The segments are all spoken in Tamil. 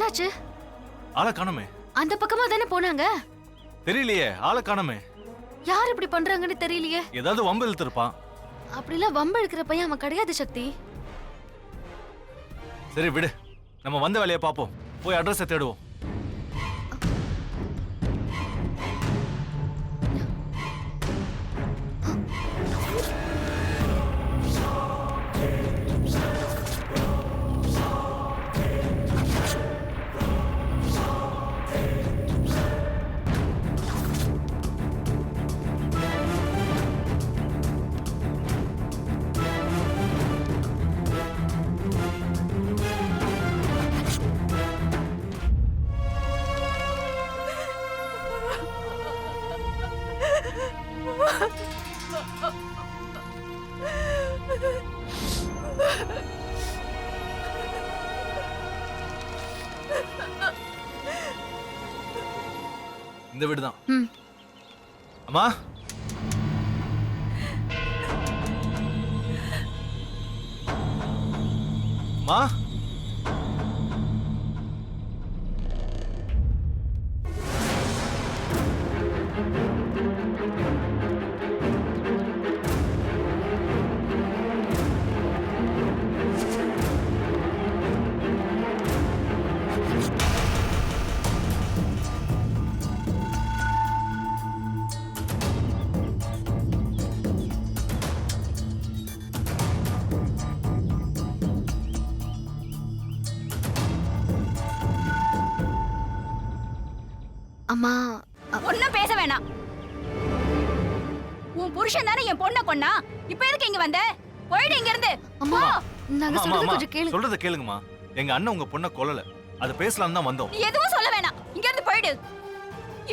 என்னாச்சு? ஆளை காணோமே. அந்த பக்கமா தானே போனாங்க. தெரியலையே, ஆளை காணோமே. யார் இப்படி பண்றாங்கன்னு தெரியலையே. ஏதாவது வம்பு இழுத்திருப்பான். அப்படிலாம் வம்பு இழுக்கிற பையன் அவன் கிடையாது சக்தி. சரி விடு, நம்ம வந்த வேலையை பார்ப்போம். போய் அட்ரஸை தேடுவோம். இந்த வீடுதான். அம்மா, அம்மா, அம்மா, ஒண்ணும் பேச வேணாம். உன் புருஷன் தானே என் பொண்ணை கொன்னா. இப்ப எதுக்கு இங்க வந்த? போயிடு இங்க இருந்து. அம்மா, நாங்க அம்மா, சொல்றது அம்மா, கொஞ்சம் கேளுங்க. சொல்றத கேளுங்கம்மா. எங்க அண்ணன் உங்க பொண்ணை கொல்லல. அது பேசலாம் தான் வந்தோம். நீ எதுவும் சொல்ல வேணாம். இங்க இருந்து போயிடு.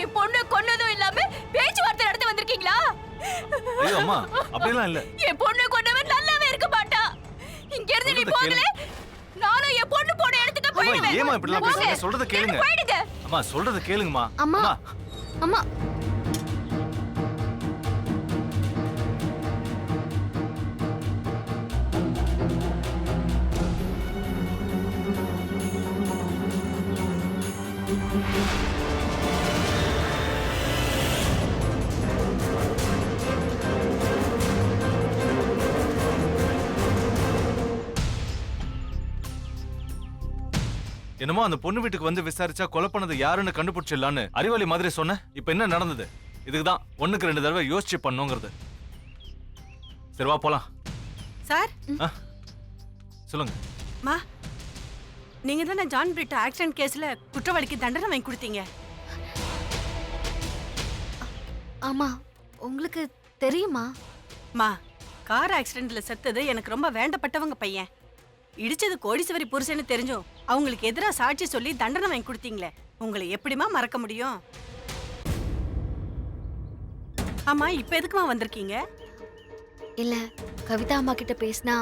என் பொண்ணு கொன்னதும் இல்லாம பேச்சுவார்த்தை நடத்தி வந்திருக்கீங்களா? ஐயோ அம்மா, அப்படிலாம் இல்ல. என் பொண்ணு கொன்னவன் நல்லாவே இருக்க மாட்டா. இங்க இருந்து நீ போகல, நானும் என் பொண்ணு போன இடத்துக்கு அம்மா, போயிடுவேன். ஏம்மா இப்படிலாம் பேசுறீங்க? சொல்றத கேளுங்க. போயிடுங்க. அம்மா, சொல்றத கேளுங்கம்மா. அம்மா, அம்மா, என்னமோ அந்த பொண்ணு வீட்டுக்கு வந்து விசாரிச்சா கொலை பண்ணது யாருன்னு கண்டுபிடிச்சிடலான்னு அறிவாளி மாதிரி சொன்ன. இப்ப என்ன நடந்தது? இதுக்குதான் 1க்கு 2 தடவை யோசிச்சு பண்ணுங்கிறது. சரி வா போலாம். சார், சொல்லுங்க. மா, நீங்க தானே ஜான் பிரிட்டோ ஆக்சிடென்ட் கேஸ்ல குற்றவாளிக்கு தண்டனை வாங்கி கொடுத்தீங்க. ஆமா, உங்களுக்கு தெரியுமா? மா, கார் ஆக்சிடென்ட்ல செத்தது எனக்கு ரொம்ப வேண்டப்பட்டவங்க பையன். இடிச்சது கோடீஸ்வரி புருஷன்னு தெரிஞ்சும் அவங்களுக்கு எதிராக சாட்சி சொல்லி தண்டனை வாங்கி கொடுத்தீங்களே, உங்களை எப்படிமா மறக்க முடியும்? ஆமா, இப்ப எதுக்குமா வந்திருக்கீங்க? இல்ல, கவிதா அம்மா கிட்ட பேசினா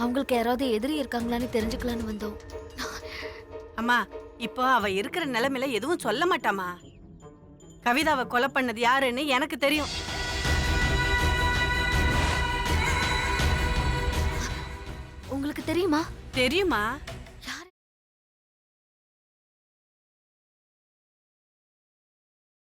அவங்களுக்கு யாராவது எதிரி இருக்காங்களான்னு தெரிஞ்சுக்கலான்னு வந்தோம். அம்மா, இப்போ அவ இருக்கிற நிலைமையில எதுவும் சொல்ல மாட்டாமா. கவிதாவை கொலை பண்ணது யாருன்னு எனக்கு தெரியும். உங்களுக்கு தெரியுமா? தெரியுமா?